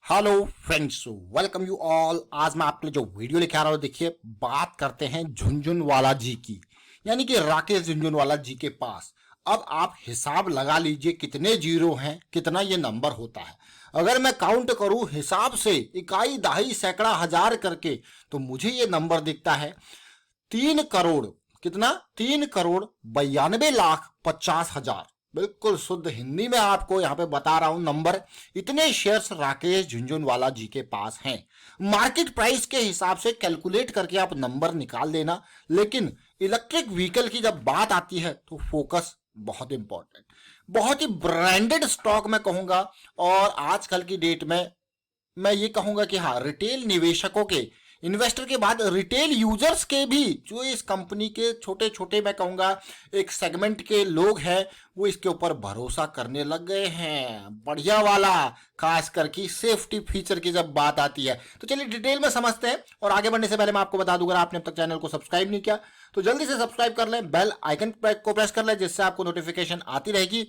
Hello friends, welcome you all. आज मैं आपके लिए जो वीडियो लेके आ रहा हूँ, देखिए बात करते हैं झुनझुनवाला जी की, यानी कि राकेश झुनझुनवाला जी के पास। अब आप हिसाब लगा लीजिए कितने जीरो हैं, कितना ये नंबर होता है। अगर मैं काउंट करूं हिसाब से इकाई दहाई सैकड़ा हजार करके, तो मुझे ये नंबर दिखता है 3 करोड़। कितना? 3 करोड़ 92 लाख 50 हजार। बिल्कुल शुद्ध हिंदी में आपको यहां पे बता रहा हूं नंबर। इतने शेयर्स राकेश झुनझुनवाला जी के पास हैं। मार्केट प्राइस के हिसाब से कैलकुलेट करके आप नंबर निकाल देना, लेकिन इलेक्ट्रिक व्हीकल की जब बात आती है तो फोकस बहुत इंपॉर्टेंट, बहुत ही ब्रांडेड स्टॉक मैं कहूंगा। और आजकल की डेट में मैं ये कहूंगा कि हाँ, रिटेल निवेशकों के, इन्वेस्टर के बाद रिटेल यूजर्स के भी, जो इस कंपनी के छोटे छोटे मैं कहूंगा एक सेगमेंट के लोग हैं, वो इसके ऊपर भरोसा करने लग गए हैं। बढ़िया वाला, खास करके सेफ्टी फीचर की जब बात आती है। तो चलिए डिटेल में समझते हैं। और आगे बढ़ने से पहले मैं आपको बता दूं, अगर आपने अब तक चैनल को सब्सक्राइब नहीं किया तो जल्दी से सब्सक्राइब कर लें, बेल आइकन को प्रेस कर लें, जिससे आपको नोटिफिकेशन आती रहेगी।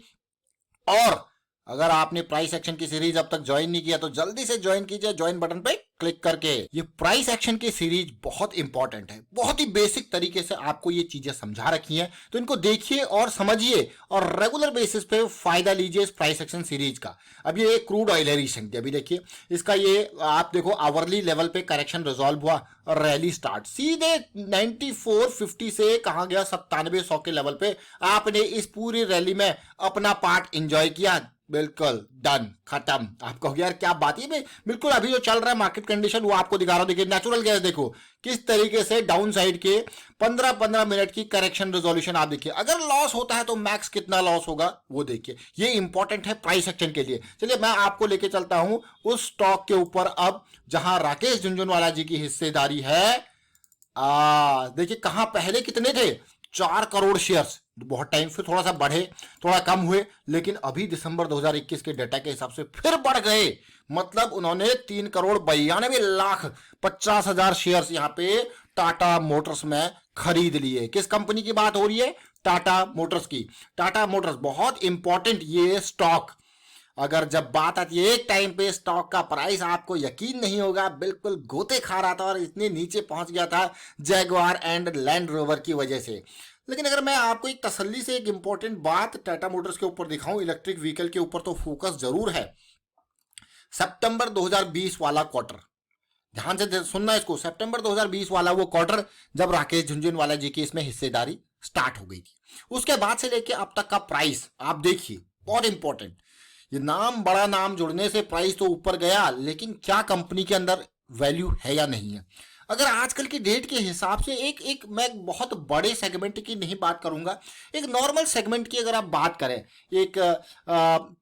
और अगर आपने प्राइस एक्शन की सीरीज अब तक ज्वाइन नहीं किया तो जल्दी से ज्वाइन कीजिए, ज्वाइन बटन पे क्लिक करके। ये प्राइस एक्शन की सीरीज बहुत इंपॉर्टेंट है, बहुत ही बेसिक तरीके से आपको ये चीजें समझा रखी हैं, तो इनको देखिए और समझिए और रेगुलर बेसिस पे फायदा लीजिए इस प्राइस एक्शन सीरीज का। अब ये क्रूड ऑयल है रिसेंटली, अभी देखिए इसका ये आप देखो आवरली लेवल पे करेक्शन रिजॉल्व हुआ और रैली स्टार्ट सीधे 9450 से कहा गया 9700 के लेवल पे। आपने इस पूरी रैली में अपना पार्ट एंजॉय किया, बिल्कुल डन, खत्म। आप कहोगे यार क्या बात है, बिल्कुल अभी जो चल रहा है मार्केट कंडीशन वो आपको दिखा रहा हूं। देखिए नेचुरल गैस देखो किस तरीके से डाउन साइड के 15-15 मिनट की करेक्शन रेजोल्यूशन आप देखिए। अगर लॉस होता है तो मैक्स कितना लॉस होगा वो देखिए। ये इंपॉर्टेंट है प्राइस एक्शन के लिए। चलिए मैं आपको लेके चलता हूं उस स्टॉक के ऊपर अब जहां राकेश झुनझुनवाला जी की हिस्सेदारी है। देखिए कहां पहले कितने थे, 4 करोड़ शेयर्स। बहुत टाइम फिर थोड़ा सा बढ़े, थोड़ा कम हुए, लेकिन अभी दिसंबर 2021 के डेटा के हिसाब से फिर बढ़ गए। मतलब उन्होंने 3 करोड़ 92 लाख 50 हजार शेयर्स यहां पे टाटा मोटर्स में खरीद लिए। किस कंपनी की बात हो रही है? टाटा मोटर्स की। टाटा मोटर्स बहुत इंपॉर्टेंट ये स्टॉक। अगर जब बात आती है, एक टाइम पे स्टॉक का प्राइस आपको यकीन नहीं होगा बिल्कुल गोते खा रहा था और इतने नीचे पहुंच गया था जैगवार एंड लैंड रोवर की वजह से। लेकिन अगर मैं आपको एक तसल्ली से एक इंपॉर्टेंट बात टाटा मोटर्स के ऊपर दिखाऊं, इलेक्ट्रिक व्हीकल के ऊपर, तो फोकस जरूर है सितंबर 2020 वाला क्वार्टर। ध्यान से सुनना इसको, सितंबर 2020 वाला वो क्वार्टर जब राकेश झुनझुनवाला जी की इसमें हिस्सेदारी स्टार्ट हो गई थी। उसके बाद से लेके अब तक का प्राइस आप देखिए, बहुत इंपॉर्टेंट। ये नाम, बड़ा नाम जुड़ने से प्राइस तो ऊपर गया, लेकिन क्या कंपनी के अंदर वैल्यू है या नहीं है? अगर आजकल की डेट के हिसाब से एक एक मैं बहुत बड़े सेगमेंट की नहीं बात करूंगा, एक नॉर्मल सेगमेंट की अगर आप बात करें, एक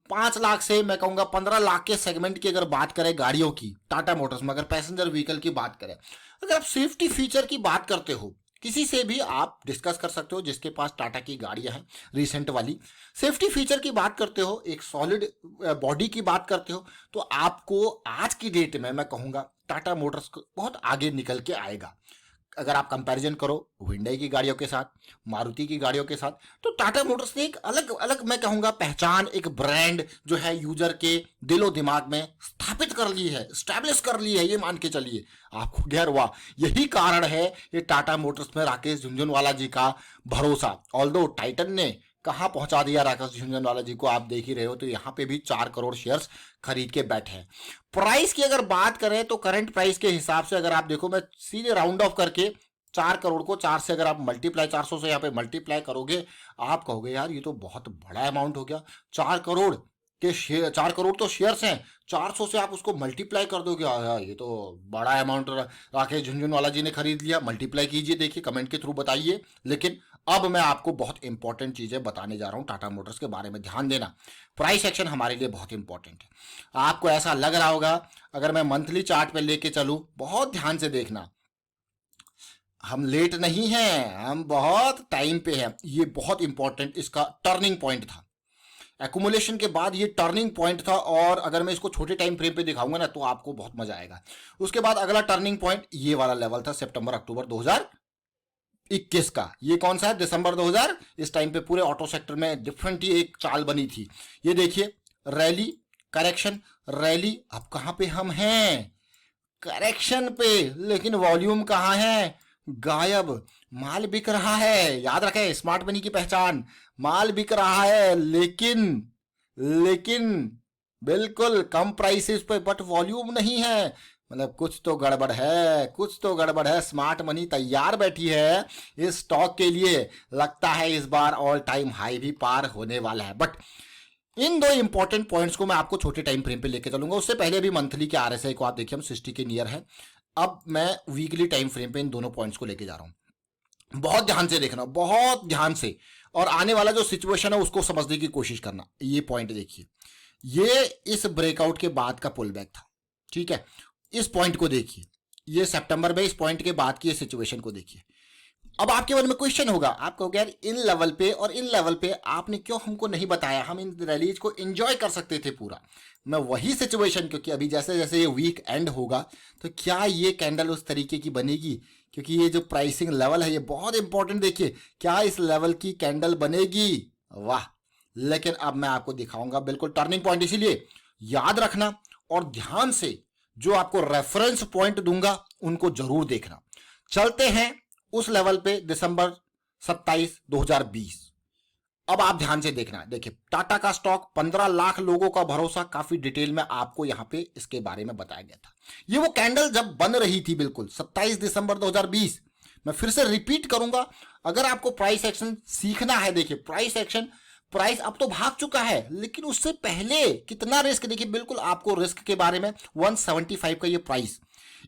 5 लाख से मैं कहूंगा 15 लाख के सेगमेंट की अगर बात करें गाड़ियों की, टाटा मोटर्स में अगर पैसेंजर व्हीकल की बात करें, अगर आप सेफ्टी फीचर की बात करते हो, किसी से भी आप डिस्कस कर सकते हो जिसके पास टाटा की गाड़ियां हैं रिसेंट वाली, सेफ्टी फीचर की बात करते हो, एक सॉलिड बॉडी की बात करते हो, तो आपको आज की डेट में मैं कहूंगा टाटा मोटर्स बहुत आगे निकल के आएगा। अगर आप कंपैरिजन करो हुंडई की गाड़ियों के साथ, मारुति की गाड़ियों के साथ, तो टाटा मोटर्स ने एक अलग अलग मैं कहूंगा पहचान, एक ब्रांड जो है यूजर के दिलो दिमाग में स्थापित कर ली है, स्टैब्लिश कर ली है। ये मान के चलिए आपको गैर वाह, यही कारण है ये टाटा मोटर्स में राकेश झुनझुनवाला जी का भरोसा। ऑल्दो टाइटन ने कहां पहुंचा दिया राकेश झुनझुनवाला जी को, आप देख ही रहे हो। तो यहां पे भी 4 करोड़ शेयर्स खरीद के बैठे हैं। प्राइस की अगर बात करें तो करंट प्राइस के हिसाब से अगर आप देखो, मैं सीधे राउंड ऑफ करके 4 करोड़ को 4 से अगर आप मल्टीप्लाई, 400 से यहाँ पे मल्टीप्लाई करोगे, आप कहोगे यार ये तो बहुत बड़ा अमाउंट हो गया। 4 करोड़ के शेयर, 4 करोड़ तो शेयर्स हैं, 400 से आप उसको मल्टीप्लाई कर दोगे, ये तो बड़ा अमाउंट राकेश झुनझुनवाला जी ने खरीद लिया। मल्टीप्लाई कीजिए, देखिए कमेंट के थ्रू बताइए। लेकिन अब मैं आपको बहुत इंपॉर्टेंट चीजें बताने जा रहा हूं टाटा मोटर्स के बारे में, ध्यान देना। प्राइस एक्शन हमारे लिए बहुत इंपॉर्टेंट है। आपको ऐसा लग रहा होगा, अगर मैं मंथली चार्ट पे लेके चलूं, बहुत ध्यान से देखना, हम लेट नहीं हैं, हम बहुत टाइम पे हैं। ये बहुत इंपॉर्टेंट इसका टर्निंग पॉइंट था। एकुमुलेशन के बाद ये टर्निंग पॉइंट था, और अगर मैं इसको छोटे टाइम फ्रेम पे दिखाऊंगा ना तो आपको बहुत मजा आएगा। उसके बाद अगला टर्निंग पॉइंट ये वाला लेवल था सितंबर अक्टूबर 2021 का। ये कौन सा है? दिसंबर 2000। इस टाइम पे पूरे ऑटो सेक्टर में डिफरेंट ही एक चाल बनी थी। ये देखिए, रैली, करेक्शन, रैली। अब कहां पे हम हैं? करेक्शन पे, लेकिन वॉल्यूम कहां है? गायब। माल बिक रहा है, याद रखें स्मार्ट मनी की पहचान, माल बिक रहा है लेकिन लेकिन बिल्कुल कम प्राइसेस पे, बट वॉल्यूम नहीं है। मतलब कुछ तो गड़बड़ है, कुछ तो गड़बड़ है। स्मार्ट मनी तैयार बैठी है इस स्टॉक के लिए। लगता है इस बार ऑल टाइम हाई भी पार होने वाला है। बट इन दो इंपॉर्टेंट पॉइंट्स को मैं आपको छोटे टाइम फ्रेम पे लेके चलूंगा। उससे पहले भी मंथली के आरएसआई को आप देखिए, हम 60 के नियर है। अब मैं वीकली टाइम फ्रेम पे इन दोनों पॉइंट्स को लेके जा रहा हूं। बहुत ध्यान से देखना, बहुत ध्यान से, और आने वाला जो सिचुएशन है उसको समझने की कोशिश करना। ये पॉइंट देखिए, ये इस ब्रेकआउट के बाद का पुल बैक था, ठीक है। इस पॉइंट को देखिए, ये सितंबर में इस पॉइंट के बाद की सिचुएशन को देखिए। अब आपके मन में क्वेश्चन होगा, आप कहोगे यार इन लेवल पे और इन लेवल पे आपने क्यों हमको नहीं बताया, हम इन रैलीज को एंजॉय कर सकते थे पूरा। मैं वही सिचुएशन, क्योंकि अभी जैसे जैसे ये वीक एंड होगा तो क्या ये कैंडल उस तरीके की बनेगी, क्योंकि ये जो प्राइसिंग लेवल है ये बहुत इंपॉर्टेंट। देखिए क्या इस लेवल की कैंडल बनेगी, वाह। लेकिन अब मैं आपको दिखाऊंगा बिल्कुल टर्निंग पॉइंट, इसीलिए याद रखना और ध्यान से जो आपको रेफरेंस पॉइंट दूंगा उनको जरूर देखना। चलते हैं उस लेवल पे, दिसंबर 27, 2020। अब आप ध्यान से देखना, देखिए टाटा का स्टॉक 15 लाख लोगों का भरोसा, काफी डिटेल में आपको यहां पे इसके बारे में बताया गया था। ये वो कैंडल जब बन रही थी, बिल्कुल 27 दिसंबर 2020। मैं फिर से रिपीट करूंगा, अगर आपको प्राइस एक्शन सीखना है, देखिए प्राइस एक्शन, प्राइस अब तो भाग चुका है, लेकिन उससे पहले कितना रिस्क, देखिए बिल्कुल आपको रिस्क के बारे में 175 का ये प्राइस,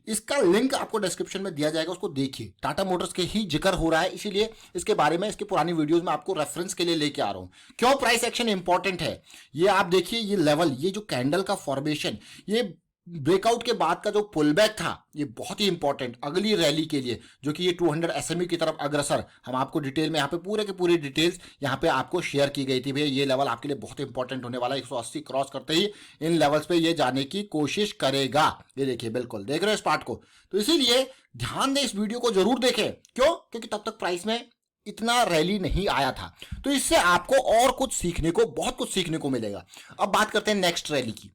इसका लिंक आपको डिस्क्रिप्शन में दिया जाएगा, उसको देखिए। टाटा मोटर्स के ही जिक्र हो रहा है, इसीलिए इसके बारे में इसकी पुरानी वीडियोस में आपको रेफरेंस के लिए लेके आ रहा हूं। क्यों प्राइस एक्शन इंपॉर्टेंट है, ये आप देखिए। ये लेवल, ये जो कैंडल का फॉर्मेशन, ये ब्रेकआउट के बाद का जो पुलबैक था, ये बहुत ही इंपॉर्टेंट अगली रैली के लिए, जो कि ये 200 एसएमई की तरफ अग्रसर, हम आपको डिटेल में यहाँ पे पूरे के पूरी डिटेल्स यहाँ पे आपको शेयर की गई थी। भैया ये लेवल आपके लिए बहुत इंपॉर्टेंट होने वाला है। 180 क्रॉस करते ही इन लेवल्स पे ये जाने की कोशिश करेगा। ये देखिए, बिल्कुल देख रहे हो इस पार्ट को, तो इसीलिए ध्यान दें, इस वीडियो को जरूर देखें। क्यों? क्योंकि तब तक प्राइस में इतना रैली नहीं आया था, तो इससे आपको और कुछ सीखने को, बहुत कुछ सीखने को मिलेगा। अब बात करते हैं नेक्स्ट रैली की,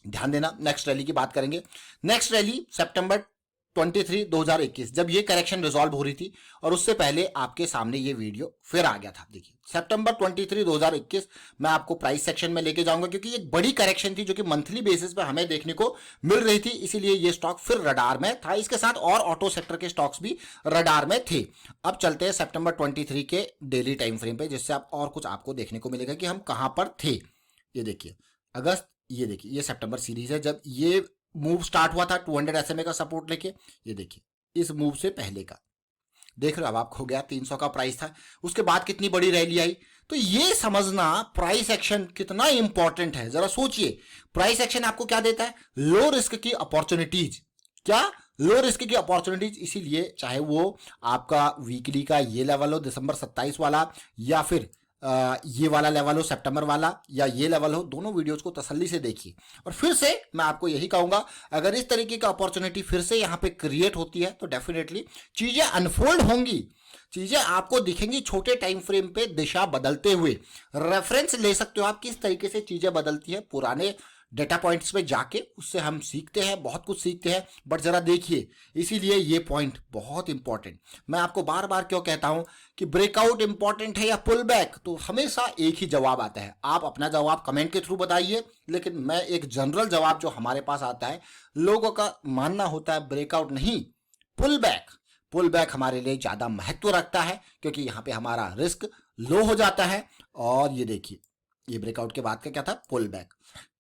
ध्यान देना, नेक्स्ट रैली की बात करेंगे। नेक्स्ट रैली सितंबर 23, 2021, जब ये करेक्शन रिजॉल्व हो रही थी, और उससे पहले आपके सामने ये वीडियो फिर आ गया था। देखिए सितंबर 23, 2021 मैं आपको प्राइस सेक्शन में लेके जाऊंगा, क्योंकि ये बड़ी करेक्शन थी जो कि मंथली बेसिस पे हमें देखने को मिल रही थी, इसीलिए ये स्टॉक फिर रडार में था। इसके साथ और ऑटो सेक्टर के स्टॉक्स भी रडार में थे। अब चलते हैं सितंबर 23 के डेली टाइम फ्रेम पे, जिससे आप और कुछ आपको देखने को मिलेगा कि हम कहां पर थे। ये देखिए अगस्त, ये देखिए ये सितंबर सीरीज है, जब ये मूव स्टार्ट हुआ था 200 एसएमए का सपोर्ट लेके। ये देखिए इस मूव से पहले का देख रहे हो, अब आपको हो गया 300 का प्राइस था, उसके बाद कितनी बड़ी रैली आई। तो ये समझना प्राइस एक्शन कितना इंपॉर्टेंट है, जरा सोचिए। प्राइस एक्शन आपको क्या देता है? लो रिस्क की अपॉर्चुनिटीज। क्या? लो रिस्क की अपॉर्चुनिटीज। इसीलिए चाहे वो आपका वीकली का ये लेवल हो दिसंबर 27 वाला, या फिर ये वाला लेवल हो सितंबर वाला, या ये लेवल हो, दोनों वीडियोस को तसल्ली से देखिए। और फिर से मैं आपको यही कहूंगा, अगर इस तरीके का अपॉर्चुनिटी फिर से यहां पे क्रिएट होती है तो डेफिनेटली चीजें अनफोल्ड होंगी, चीजें आपको दिखेंगी छोटे टाइम फ्रेम पे दिशा बदलते हुए। रेफरेंस ले सकते हो आप किस तरीके से चीजें बदलती है, पुराने डेटा पॉइंट्स पे जाके उससे हम सीखते हैं, बहुत कुछ सीखते हैं। बट जरा देखिए, इसीलिए ये पॉइंट बहुत इंपॉर्टेंट। मैं आपको बार बार क्यों कहता हूं कि ब्रेकआउट इंपॉर्टेंट है या पुल बैक, तो हमेशा एक ही जवाब आता है। आप अपना जवाब कमेंट के थ्रू बताइए, लेकिन मैं एक जनरल जवाब जो हमारे पास आता है, लोगों का मानना होता है ब्रेकआउट नहीं, पुल बैक। पुल बैक हमारे लिए ज्यादा महत्व रखता है, क्योंकि यहाँ पे हमारा रिस्क लो हो जाता है। और ये देखिए, ये ब्रेकआउट के बाद का क्या था? Pull back.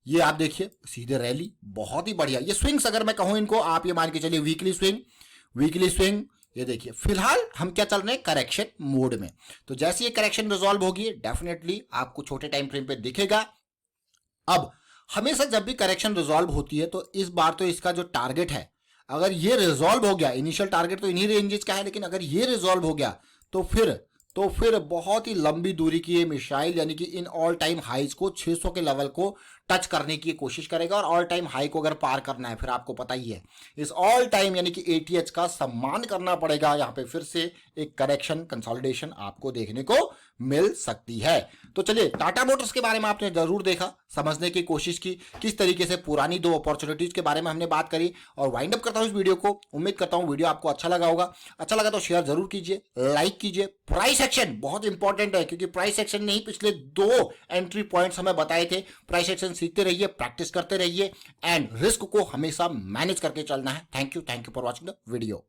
ये आप देखिए सीधे रैली, बहुत ही बढ़िया। ये स्विंग्स अगर मैं कहूं इनको, आप ये मान के चलिए वीकली स्विंग, वीकली स्विंग। ये देखिए फिलहाल हम क्या चल रहे हैं? करेक्शन मोड में। तो जैसे ये करेक्शन रिजॉल्व होगी डेफिनेटली आपको छोटे टाइम फ्रेम पे दिखेगा। अब हमेशा जब भी करेक्शन रिजॉल्व होती है, तो इस बार तो इसका जो टारगेट है, अगर ये रिजॉल्व हो गया, इनिशियल टारगेट तो इन्हीं रेंजेस का है, लेकिन अगर ये रिजॉल्व हो गया तो फिर बहुत ही लंबी दूरी की ये मिसाइल, यानी कि इन ऑल टाइम हाइज को 600 के लेवल को टच करने की कोशिश करेगा और ऑल टाइम हाई को अगर पार करना है फिर आपको पता ही है इस ऑल टाइम यानी कि एटीएच का सम्मान करना पड़ेगा। यहां पे फिर से एक करेक्शन कंसोलिडेशन आपको देखने को मिल सकती है। तो चलिए टाटा मोटर्स के बारे में आपने जरूर देखा, समझने की कोशिश की, किस तरीके से पुरानी दो अपॉर्चुनिटीज के बारे में हमने बात करी और वाइंड अप करता हूं इस वीडियो को। उम्मीद करता हूं वीडियो आपको अच्छा लगा होगा। अच्छा लगा तो शेयर जरूर कीजिए, लाइक कीजिए। प्राइस एक्शन बहुत इंपॉर्टेंट है क्योंकि प्राइस एक्शन ने ही पिछले 2 एंट्री पॉइंट्स हमें बताए थे। प्राइस एक्शन सीखते रहिए, प्रैक्टिस करते रहिए एंड रिस्क को हमेशा मैनेज करके चलना है। Thank you for watching the video.